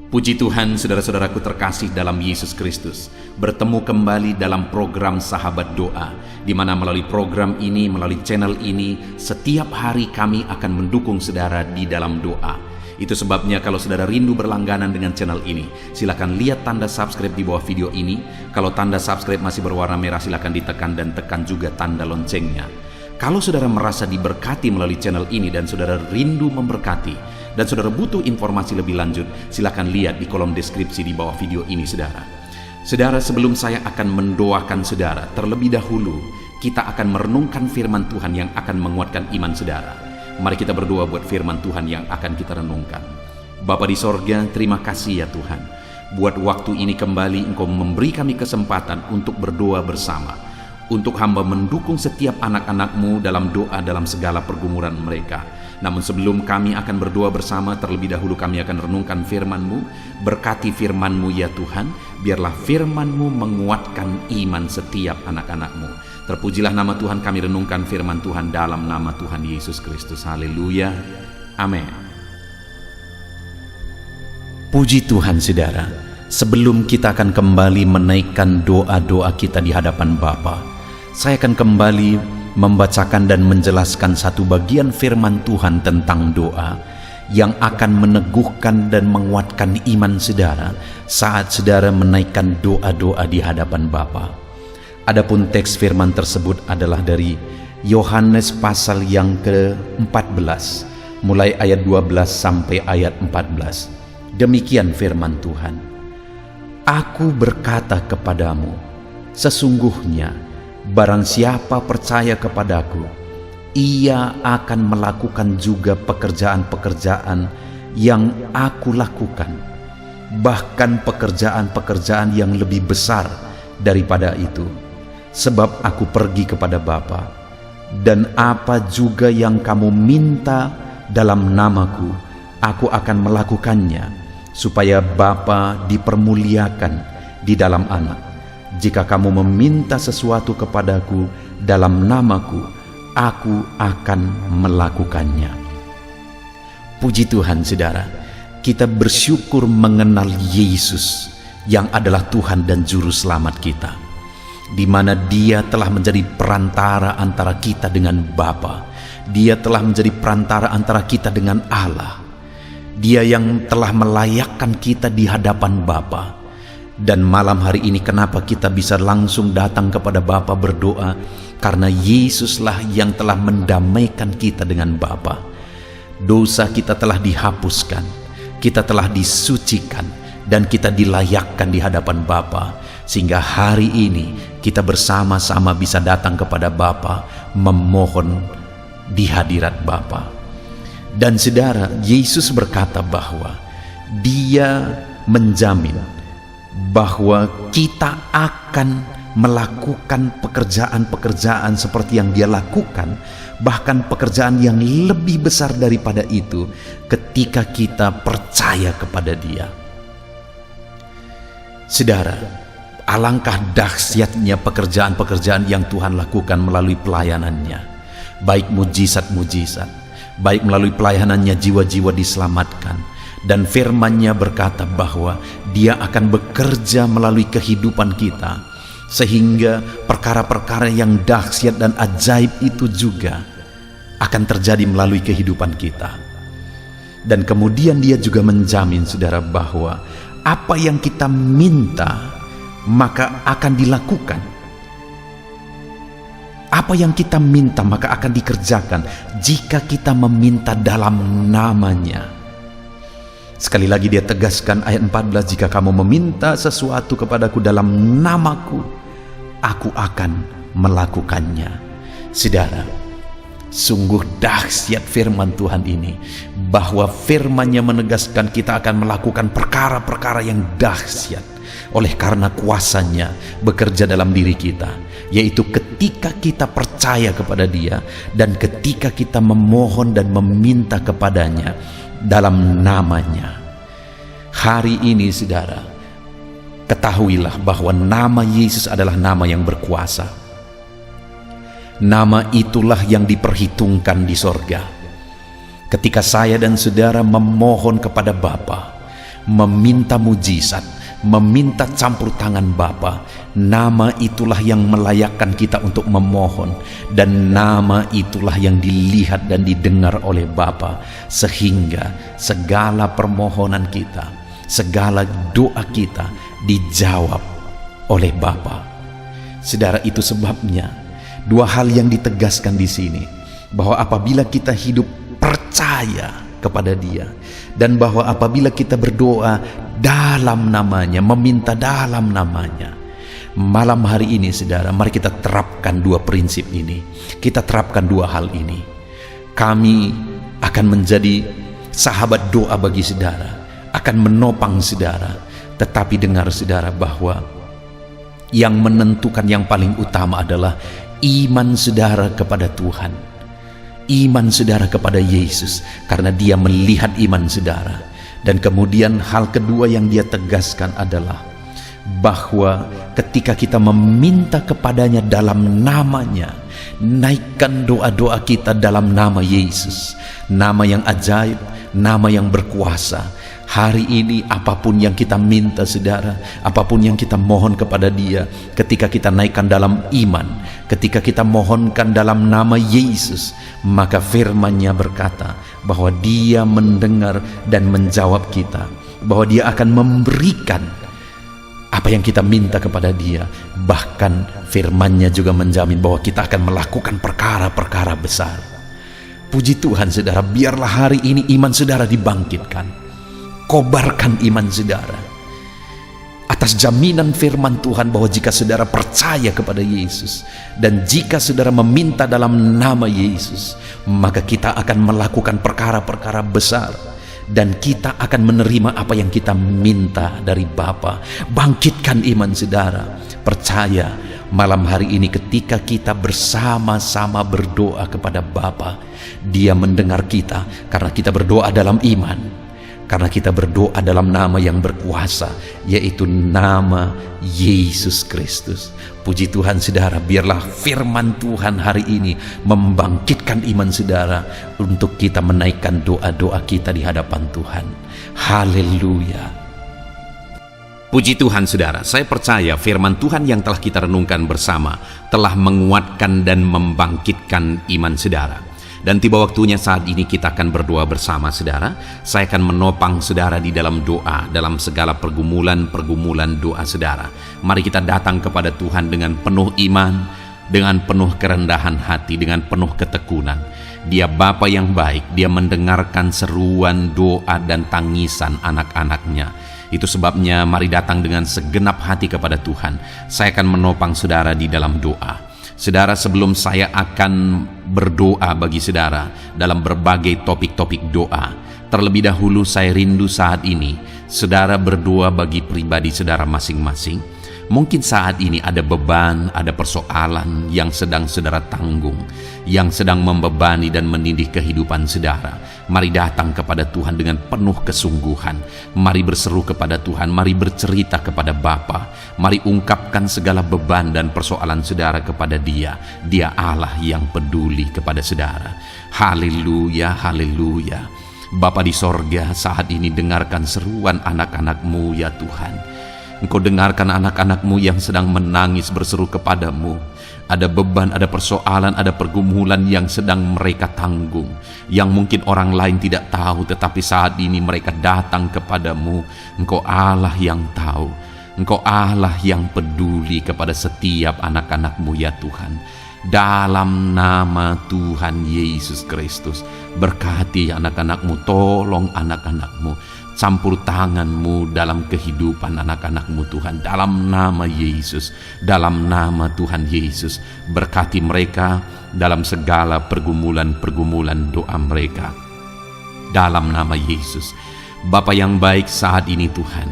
Puji Tuhan, saudara-saudaraku terkasih dalam Yesus Kristus. Bertemu kembali dalam program Sahabat Doa, di mana melalui program ini, melalui channel ini, setiap hari kami akan mendukung saudara di dalam doa. Itu sebabnya kalau saudara rindu berlangganan dengan channel ini, silakan lihat tanda subscribe di bawah video ini. Kalau tanda subscribe masih berwarna merah, silakan ditekan dan tekan juga tanda loncengnya. Kalau saudara merasa diberkati melalui channel ini dan saudara rindu memberkati, dan saudara butuh informasi lebih lanjut, silakan lihat di kolom deskripsi di bawah video ini, saudara. Saudara, sebelum saya akan mendoakan saudara, terlebih dahulu kita akan merenungkan firman Tuhan yang akan menguatkan iman saudara. Mari kita berdoa buat firman Tuhan yang akan kita renungkan. Bapa di sorga, terima kasih ya Tuhan. Buat waktu ini kembali Engkau memberi kami kesempatan untuk berdoa bersama. Untuk hamba mendukung setiap anak-anak-Mu dalam doa dalam segala pergumulan mereka. Namun sebelum kami akan berdoa bersama, terlebih dahulu kami akan renungkan firman-Mu. Berkati firman-Mu ya Tuhan, biarlah firman-Mu menguatkan iman setiap anak-anak-Mu. Terpujilah nama Tuhan, kami renungkan firman Tuhan dalam nama Tuhan Yesus Kristus. Haleluya, amin. Puji Tuhan saudara, sebelum kita akan kembali menaikkan doa-doa kita di hadapan Bapa, saya akan kembali membacakan dan menjelaskan satu bagian firman Tuhan tentang doa yang akan meneguhkan dan menguatkan iman saudara saat saudara menaikkan doa-doa di hadapan Bapa. Adapun teks firman tersebut adalah dari Yohanes pasal yang ke-14, mulai ayat 12 sampai ayat 14. Demikian firman Tuhan. Aku berkata kepadamu, sesungguhnya barang siapa percaya kepadaku, ia akan melakukan juga pekerjaan-pekerjaan yang aku lakukan, bahkan pekerjaan-pekerjaan yang lebih besar daripada itu, sebab aku pergi kepada Bapa. Dan apa juga yang kamu minta dalam namaku, aku akan melakukannya, supaya Bapa dipermuliakan di dalam Anak. Jika kamu meminta sesuatu kepadaku dalam namaku, aku akan melakukannya. Puji Tuhan saudara, kita bersyukur mengenal Yesus yang adalah Tuhan dan Juru Selamat kita, di mana Dia telah menjadi perantara antara kita dengan Bapa. Dia telah menjadi perantara antara kita dengan Allah. Dia yang telah melayakkan kita di hadapan Bapa. Dan malam hari ini kenapa kita bisa langsung datang kepada Bapa berdoa? Karena Yesuslah yang telah mendamaikan kita dengan Bapa. Dosa kita telah dihapuskan, kita telah disucikan, dan kita dilayakkan di hadapan Bapa. Sehingga hari ini kita bersama-sama bisa datang kepada Bapa, memohon di hadirat Bapa. Dan saudara, Yesus berkata bahwa Dia menjamin bahwa kita akan melakukan pekerjaan-pekerjaan seperti yang Dia lakukan, bahkan pekerjaan yang lebih besar daripada itu ketika kita percaya kepada Dia. Saudara, alangkah dahsyatnya pekerjaan-pekerjaan yang Tuhan lakukan melalui pelayanannya, baik mujizat-mujizat, baik melalui pelayanannya jiwa-jiwa diselamatkan. Dan firman-Nya berkata bahwa Dia akan bekerja melalui kehidupan kita, sehingga perkara-perkara yang dahsyat dan ajaib itu juga akan terjadi melalui kehidupan kita. Dan kemudian Dia juga menjamin saudara bahwa apa yang kita minta maka akan dilakukan. Apa yang kita minta maka akan dikerjakan jika kita meminta dalam nama-Nya. Sekali lagi Dia tegaskan ayat 14, jika kamu meminta sesuatu kepadaku dalam namaku, aku akan melakukannya. Saudara, sungguh dahsyat firman Tuhan ini, bahwa firman-Nya menegaskan kita akan melakukan perkara-perkara yang dahsyat oleh karena kuasa-Nya bekerja dalam diri kita, yaitu ketika kita percaya kepada Dia dan ketika kita memohon dan meminta kepadanya dalam nama-Nya. Hari ini saudara, ketahuilah bahwa nama Yesus adalah nama yang berkuasa. Nama itulah yang diperhitungkan di sorga. Ketika saya dan saudara memohon kepada Bapa, meminta mujizat, meminta campur tangan Bapa. Nama itulah yang melayakkan kita untuk memohon, dan nama itulah yang dilihat dan didengar oleh Bapa, sehingga segala permohonan kita, segala doa kita dijawab oleh Bapa. Saudara, itu sebabnya dua hal yang ditegaskan di sini, bahwa apabila kita hidup percaya kepada Dia, dan bahwa apabila kita berdoa dalam namanya, meminta dalam namanya. Malam hari ini saudara, mari kita terapkan dua prinsip ini. Kita terapkan dua hal ini. Kami akan menjadi sahabat doa bagi saudara, akan menopang saudara. Tetapi dengar saudara, bahwa yang menentukan yang paling utama adalah iman saudara kepada Tuhan, iman saudara kepada Yesus, karena Dia melihat iman saudara. Dan kemudian hal kedua yang Dia tegaskan adalah bahwa ketika kita meminta kepadanya dalam namanya, naikkan doa-doa kita dalam nama Yesus, nama yang ajaib, nama yang berkuasa. Hari ini apapun yang kita minta saudara, apapun yang kita mohon kepada Dia, ketika kita naikkan dalam iman, ketika kita mohonkan dalam nama Yesus, maka firman-Nya berkata bahwa Dia mendengar dan menjawab kita, bahwa Dia akan memberikan apa yang kita minta kepada Dia. Bahkan firman-Nya juga menjamin bahwa kita akan melakukan perkara-perkara besar. Puji Tuhan saudara, biarlah hari ini iman saudara dibangkitkan. Kobarkan iman saudara atas jaminan firman Tuhan, bahwa jika saudara percaya kepada Yesus, dan jika saudara meminta dalam nama Yesus, maka kita akan melakukan perkara-perkara besar, dan kita akan menerima apa yang kita minta dari Bapa. Bangkitkan iman saudara. Percaya malam hari ini ketika kita bersama-sama berdoa kepada Bapa, Dia mendengar kita, karena kita berdoa dalam iman, karena kita berdoa dalam nama yang berkuasa, yaitu nama Yesus Kristus. Puji Tuhan saudara, biarlah firman Tuhan hari ini membangkitkan iman saudara untuk kita menaikkan doa-doa kita di hadapan Tuhan. Haleluya. Puji Tuhan saudara, saya percaya firman Tuhan yang telah kita renungkan bersama telah menguatkan dan membangkitkan iman saudara. Dan tiba waktunya saat ini kita akan berdoa bersama saudara. Saya akan menopang saudara di dalam doa, dalam segala pergumulan doa saudara. Mari kita datang kepada Tuhan dengan penuh iman, dengan penuh kerendahan hati, dengan penuh ketekunan. Dia Bapa yang baik, Dia mendengarkan seruan doa dan tangisan anak-anaknya. Itu sebabnya mari datang dengan segenap hati kepada Tuhan. Saya akan menopang saudara di dalam doa. Saudara, sebelum saya akan berdoa bagi saudara dalam berbagai topik-topik doa, terlebih dahulu saya rindu saat ini saudara berdoa bagi pribadi saudara masing-masing. Mungkin saat ini ada beban, ada persoalan yang sedang saudara tanggung, yang sedang membebani dan menindih kehidupan saudara. Mari datang kepada Tuhan dengan penuh kesungguhan. Mari berseru kepada Tuhan, mari bercerita kepada Bapa. Mari ungkapkan segala beban dan persoalan saudara kepada Dia. Dia Allah yang peduli kepada saudara. Haleluya, haleluya. Bapa di sorga, saat ini dengarkan seruan anak-anak-Mu ya Tuhan. Engkau dengarkan anak-anak-Mu yang sedang menangis berseru kepadamu. Ada beban, ada persoalan, ada pergumulan yang sedang mereka tanggung, yang mungkin orang lain tidak tahu, tetapi saat ini mereka datang kepadamu. Engkau Allah yang tahu, Engkau Allah yang peduli kepada setiap anak-anak-Mu ya Tuhan. Dalam nama Tuhan Yesus Kristus, berkati anak-anak-Mu, tolong anak-anak-Mu, campur tangan-Mu dalam kehidupan anak-anak-Mu Tuhan. Dalam nama Yesus, dalam nama Tuhan Yesus, berkati mereka dalam segala pergumulan-pergumulan doa mereka. Dalam nama Yesus. Bapa yang baik, saat ini Tuhan,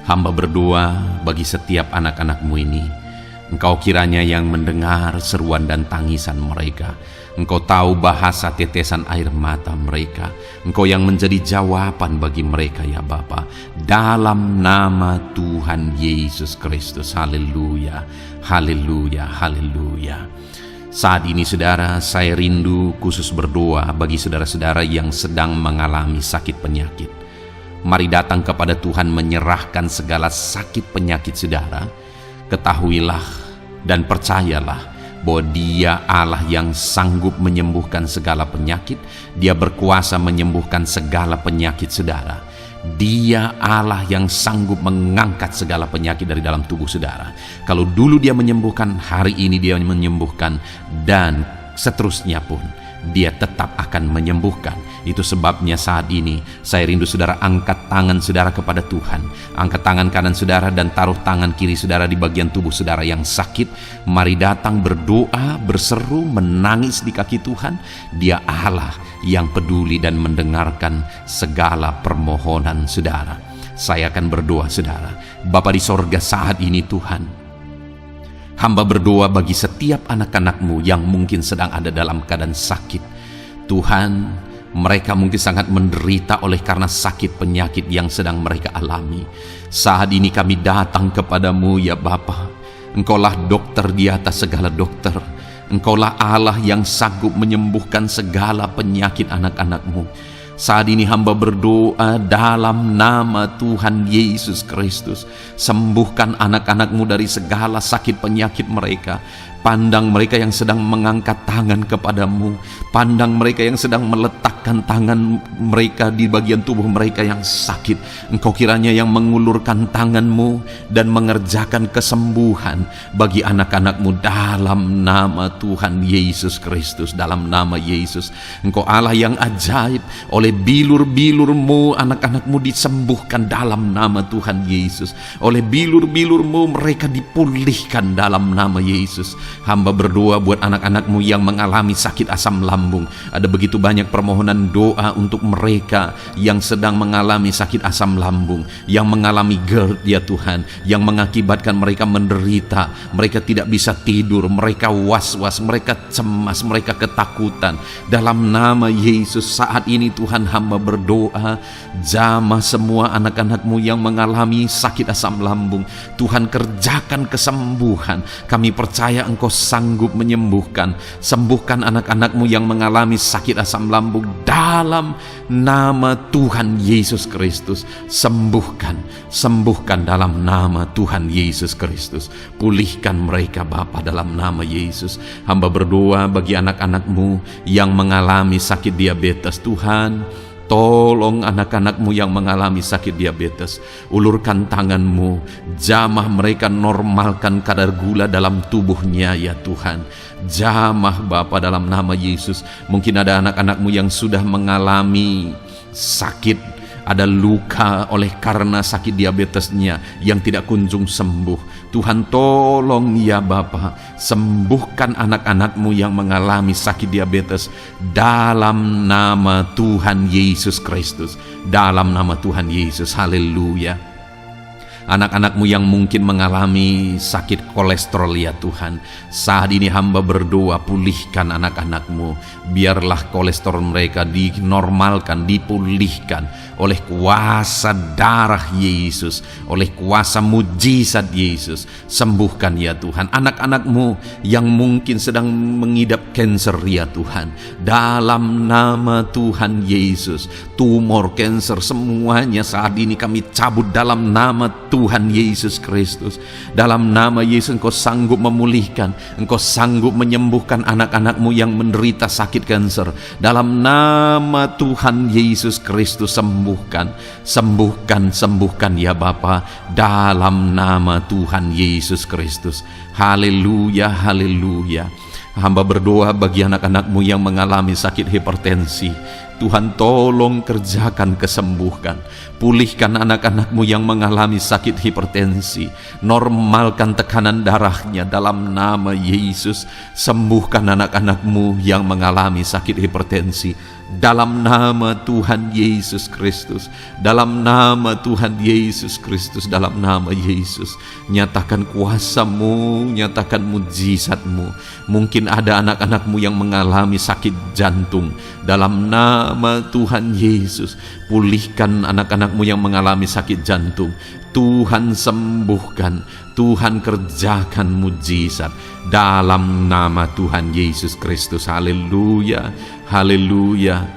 hamba berdoa bagi setiap anak-anak-Mu ini. Engkau kiranya yang mendengar seruan dan tangisan mereka. Engkau tahu bahasa tetesan air mata mereka. Engkau yang menjadi jawaban bagi mereka ya Bapa. Dalam nama Tuhan Yesus Kristus. Haleluya, haleluya, haleluya. Saat ini saudara, saya rindu khusus berdoa bagi saudara-saudara yang sedang mengalami sakit penyakit. Mari datang kepada Tuhan menyerahkan segala sakit penyakit saudara. Ketahuilah dan percayalah bahwa Dia Allah yang sanggup menyembuhkan segala penyakit. Dia berkuasa menyembuhkan segala penyakit saudara. Dia Allah yang sanggup mengangkat segala penyakit dari dalam tubuh saudara. Kalau dulu Dia menyembuhkan, hari ini Dia menyembuhkan, dan seterusnya pun Dia tetap akan menyembuhkan. Itu sebabnya saat ini saya rindu saudara angkat tangan saudara kepada Tuhan. Angkat tangan kanan saudara dan taruh tangan kiri saudara di bagian tubuh saudara yang sakit. Mari datang berdoa, berseru, menangis di kaki Tuhan. Dia Allah yang peduli dan mendengarkan segala permohonan saudara. Saya akan berdoa saudara. Bapa di sorga, saat ini Tuhan, hamba berdoa bagi setiap anak-anak-Mu yang mungkin sedang ada dalam keadaan sakit. Tuhan, mereka mungkin sangat menderita oleh karena sakit penyakit yang sedang mereka alami. Saat ini kami datang kepadamu ya Bapa. Engkaulah dokter di atas segala dokter. Engkaulah Allah yang sanggup menyembuhkan segala penyakit anak-anak-Mu. Saat ini hamba berdoa dalam nama Tuhan Yesus Kristus. Sembuhkan anak-anak-Mu dari segala sakit penyakit mereka. Pandang mereka yang sedang mengangkat tangan kepadamu. Pandang mereka yang sedang meletakkan tangan mereka di bagian tubuh mereka yang sakit. Engkau kiranya yang mengulurkan tanganmu dan mengerjakan kesembuhan bagi anak-anak-Mu dalam nama Tuhan Yesus Kristus. Dalam nama Yesus, Engkau Allah yang ajaib. Oleh bilur-bilur-Mu anak-anak-Mu disembuhkan dalam nama Tuhan Yesus. Oleh bilur-bilur-Mu mereka dipulihkan dalam nama Yesus. Hamba berdoa buat anak-anak-Mu yang mengalami sakit asam lambung. Ada begitu banyak permohonan doa untuk mereka yang sedang mengalami sakit asam lambung, yang mengalami GERD ya Tuhan, yang mengakibatkan mereka menderita, mereka tidak bisa tidur, mereka was-was, mereka cemas, mereka ketakutan. Dalam nama Yesus saat ini Tuhan, hamba berdoa, jamah semua anak-anak-Mu yang mengalami sakit asam lambung. Tuhan, kerjakan kesembuhan. Kami percaya Engkau sanggup menyembuhkan. Sembuhkan anak-anak-Mu yang mengalami sakit asam lambung dalam nama Tuhan Yesus Kristus. Sembuhkan dalam nama Tuhan Yesus Kristus. Pulihkan mereka Bapa dalam nama Yesus. Hamba berdoa bagi anak-anak-Mu yang mengalami sakit diabetes. Tuhan, tolong anak-anak-Mu yang mengalami sakit diabetes. Ulurkan tangan-Mu, jamah mereka, normalkan kadar gula dalam tubuhnya ya Tuhan. Jamah Bapa dalam nama Yesus. Mungkin ada anak-anak-Mu yang sudah mengalami sakit, ada luka oleh karena sakit diabetesnya yang tidak kunjung sembuh. Tuhan, tolong ya Bapa, sembuhkan anak-anak-Mu yang mengalami sakit diabetes dalam nama Tuhan Yesus Kristus. Dalam nama Tuhan Yesus, haleluya. Anak-anak-Mu yang mungkin mengalami sakit kolesterol ya Tuhan, saat ini hamba berdoa, pulihkan anak-anak-Mu. Biarlah kolesterol mereka dinormalkan, dipulihkan oleh kuasa darah Yesus, oleh kuasa mujizat Yesus. Sembuhkan ya Tuhan anak-anak-Mu yang mungkin sedang mengidap kanker ya Tuhan. Dalam nama Tuhan Yesus, tumor, kanker, semuanya saat ini kami cabut dalam nama Tuhan Yesus Kristus. Dalam nama Yesus, Engkau sanggup memulihkan, Engkau sanggup menyembuhkan anak-anak-Mu yang menderita sakit kanker. Dalam nama Tuhan Yesus Kristus, sembuhkan ya Bapa. Dalam nama Tuhan Yesus Kristus. Haleluya, haleluya. Hamba berdoa bagi anak-anak-Mu yang mengalami sakit hipertensi. Tuhan, tolong kerjakan kesembuhan. Pulihkan anak-anak-Mu yang mengalami sakit hipertensi. Normalkan tekanan darahnya dalam nama Yesus. Sembuhkan anak-anak-Mu yang mengalami sakit hipertensi. Dalam nama Tuhan Yesus Kristus. Dalam nama Tuhan Yesus Kristus. Dalam nama Yesus. Nyatakan kuasa-Mu, nyatakan mujizat-Mu. Mungkin ada anak-anak-Mu yang mengalami sakit jantung. Dalam nama Tuhan Yesus, pulihkan anak-anak-Mu yang mengalami sakit jantung. Tuhan sembuhkan, Tuhan kerjakan mujizat dalam nama Tuhan Yesus Kristus. Haleluya, haleluya.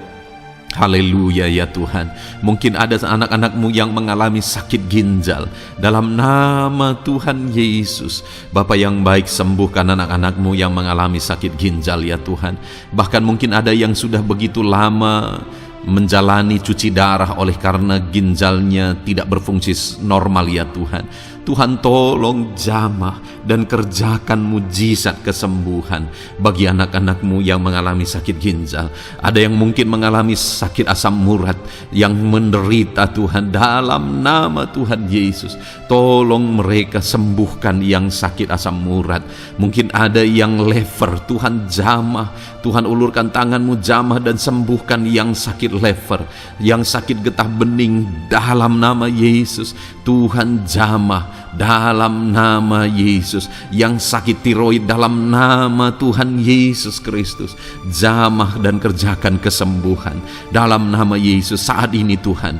Haleluya ya Tuhan. Mungkin ada anak-anak-Mu yang mengalami sakit ginjal. Dalam nama Tuhan Yesus, Bapa yang baik, sembuhkan anak-anak-Mu yang mengalami sakit ginjal ya Tuhan. Bahkan mungkin ada yang sudah begitu lama menjalani cuci darah oleh karena ginjalnya tidak berfungsi normal ya Tuhan. Tuhan tolong jamah dan kerjakan mujizat kesembuhan bagi anak-anak-Mu yang mengalami sakit ginjal. Ada yang mungkin mengalami sakit asam urat yang menderita Tuhan, dalam nama Tuhan Yesus tolong mereka sembuhkan yang sakit asam urat. Mungkin ada yang lever, Tuhan jamah, Tuhan ulurkan tangan-Mu jamah dan sembuhkan yang sakit lever, yang sakit getah bening dalam nama Yesus. Tuhan jamah dalam nama Yesus, yang sakit tiroid dalam nama Tuhan Yesus Kristus, jamah dan kerjakan kesembuhan dalam nama Yesus. Saat ini Tuhan,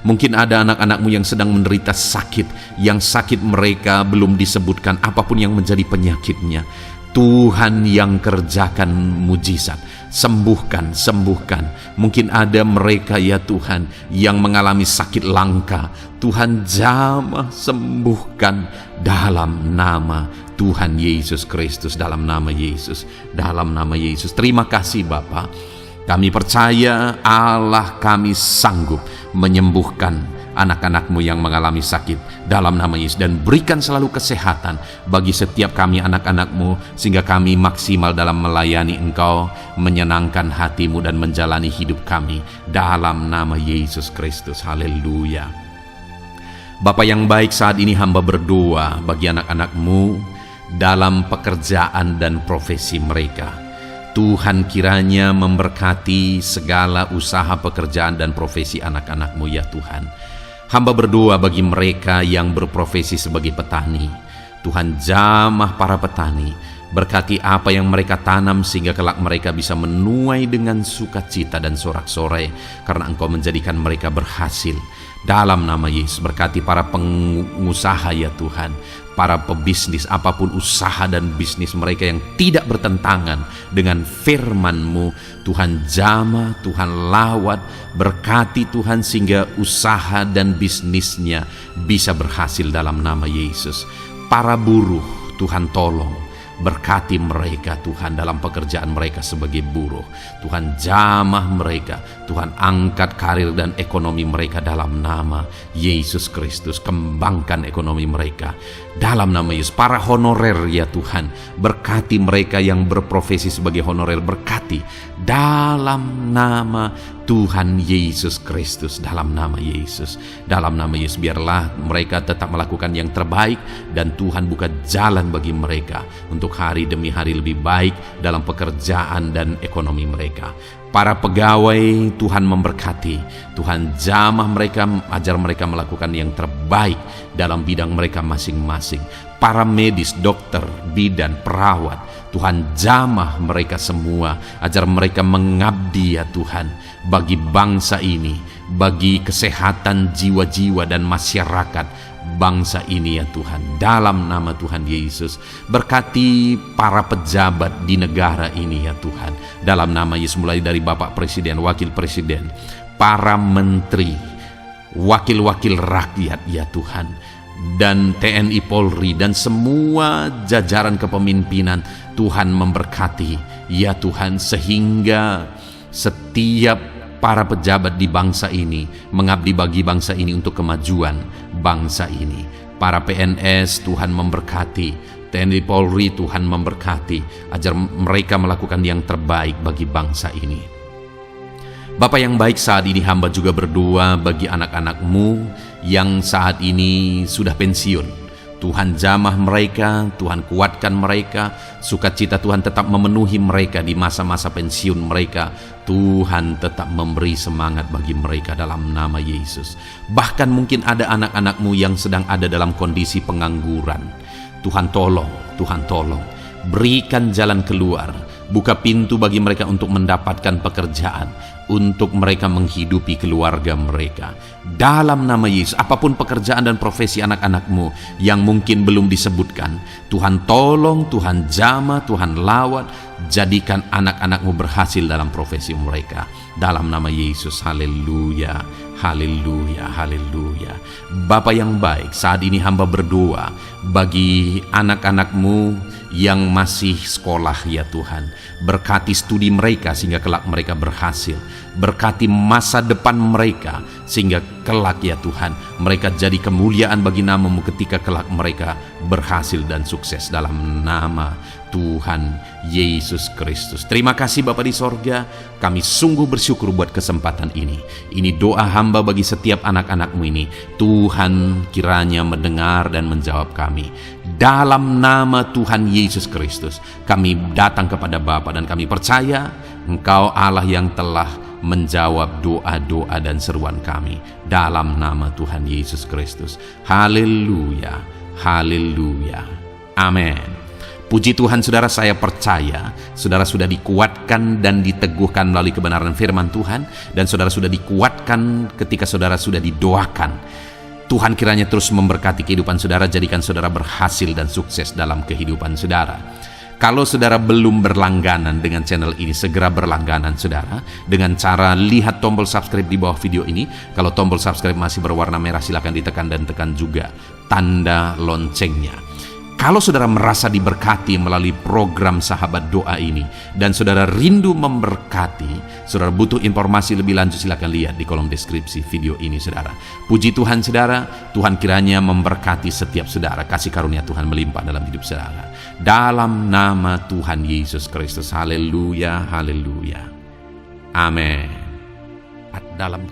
mungkin ada anak-anak-Mu yang sedang menderita sakit, yang sakit mereka belum disebutkan apapun yang menjadi penyakitnya. Tuhan yang kerjakan mujizat, sembuhkan, sembuhkan. Mungkin ada mereka ya Tuhan yang mengalami sakit langka, Tuhan jamah, sembuhkan dalam nama Tuhan Yesus Kristus, dalam nama Yesus, dalam nama Yesus. Terima kasih Bapa. Kami percaya Allah kami sanggup menyembuhkan anak-anak-Mu yang mengalami sakit dalam nama Yesus, dan berikan selalu kesehatan bagi setiap kami anak-anak-Mu, sehingga kami maksimal dalam melayani Engkau, menyenangkan hati-Mu dan menjalani hidup kami dalam nama Yesus Kristus. Haleluya. Bapa yang baik, saat ini hamba berdoa bagi anak-anak-Mu dalam pekerjaan dan profesi mereka. Tuhan kiranya memberkati segala usaha pekerjaan dan profesi anak-anak-Mu ya Tuhan. Hamba berdoa bagi mereka yang berprofesi sebagai petani. Tuhan jamah para petani, berkati apa yang mereka tanam sehingga kelak mereka bisa menuai dengan sukacita dan sorak-sorai karena Engkau menjadikan mereka berhasil. Dalam nama Yesus, berkati para pengusaha ya Tuhan, para pebisnis, apapun usaha dan bisnis mereka yang tidak bertentangan dengan firman-Mu. Tuhan jamah, Tuhan lawat, berkati Tuhan sehingga usaha dan bisnisnya bisa berhasil dalam nama Yesus. Para buruh, Tuhan tolong, berkati mereka Tuhan dalam pekerjaan mereka sebagai buruh. Tuhan jamah mereka, Tuhan angkat karir dan ekonomi mereka dalam nama Yesus Kristus. Kembangkan ekonomi mereka dalam nama Yesus. Para honorer ya Tuhan, berkati mereka yang berprofesi sebagai honorer, berkati dalam nama Tuhan Yesus Kristus, dalam nama Yesus, dalam nama Yesus. Biarlah mereka tetap melakukan yang terbaik dan Tuhan buka jalan bagi mereka untuk hari demi hari lebih baik dalam pekerjaan dan ekonomi mereka. Para pegawai Tuhan memberkati, Tuhan jamah mereka, ajar mereka melakukan yang terbaik dalam bidang mereka masing-masing. Para medis, dokter, bidan, perawat, Tuhan jamah mereka semua, ajar mereka mengabdi ya Tuhan bagi bangsa ini, bagi kesehatan jiwa-jiwa dan masyarakat bangsa ini ya Tuhan, dalam nama Tuhan Yesus. Berkati para pejabat di negara ini ya Tuhan, dalam nama Yesus, mulai dari Bapak Presiden, Wakil Presiden, para menteri, wakil-wakil rakyat ya Tuhan, dan TNI Polri dan semua jajaran kepemimpinan. Tuhan memberkati ya Tuhan, sehingga setiap para pejabat di bangsa ini mengabdi bagi bangsa ini untuk kemajuan bangsa ini. Para PNS Tuhan memberkati, TNI Polri Tuhan memberkati, ajar mereka melakukan yang terbaik bagi bangsa ini. Bapa yang baik, saat ini hamba juga berdoa bagi anak-anak-Mu yang saat ini sudah pensiun. Tuhan jamah mereka, Tuhan kuatkan mereka, sukacita Tuhan tetap memenuhi mereka di masa-masa pensiun mereka. Tuhan tetap memberi semangat bagi mereka dalam nama Yesus. Bahkan mungkin ada anak-anak-Mu yang sedang ada dalam kondisi pengangguran. Tuhan tolong, Tuhan tolong, berikan jalan keluar, buka pintu bagi mereka untuk mendapatkan pekerjaan, untuk mereka menghidupi keluarga mereka. Dalam nama Yesus, apapun pekerjaan dan profesi anak-anak-Mu yang mungkin belum disebutkan, Tuhan tolong, Tuhan jamah, Tuhan lawat, jadikan anak-anak-Mu berhasil dalam profesi mereka. Dalam nama Yesus, haleluya, haleluya, haleluya. Bapa yang baik, saat ini hamba berdoa bagi anak-anak-Mu yang masih sekolah ya Tuhan. Berkati studi mereka sehingga kelak mereka berhasil. Berkati masa depan mereka sehingga kelak ya Tuhan mereka jadi kemuliaan bagi nama-Mu ketika kelak mereka berhasil dan sukses dalam nama Tuhan Yesus Kristus. Terima kasih Bapa di sorga, kami sungguh bersyukur buat kesempatan ini. Ini doa hamba bagi setiap anak-anak-Mu ini. Tuhan kiranya mendengar dan menjawab kami. Dalam nama Tuhan Yesus Kristus, kami datang kepada Bapa dan kami percaya Engkau Allah yang telah menjawab doa-doa dan seruan kami. Dalam nama Tuhan Yesus Kristus. Haleluya, haleluya, amin. Puji Tuhan saudara, saya percaya saudara sudah dikuatkan dan diteguhkan melalui kebenaran firman Tuhan, dan saudara sudah dikuatkan ketika saudara sudah didoakan. Tuhan kiranya terus memberkati kehidupan saudara, jadikan saudara berhasil dan sukses dalam kehidupan saudara. Kalau saudara belum berlangganan dengan channel ini, segera berlangganan saudara dengan cara lihat tombol subscribe di bawah video ini. Kalau tombol subscribe masih berwarna merah, silakan ditekan dan tekan juga tanda loncengnya. Kalau saudara merasa diberkati melalui program Sahabat Doa ini dan saudara rindu memberkati, saudara butuh informasi lebih lanjut, silakan lihat di kolom deskripsi video ini saudara. Puji Tuhan saudara, Tuhan kiranya memberkati setiap saudara, kasih karunia Tuhan melimpah dalam hidup saudara. Dalam nama Tuhan Yesus Kristus, haleluya, haleluya, amin. Dalam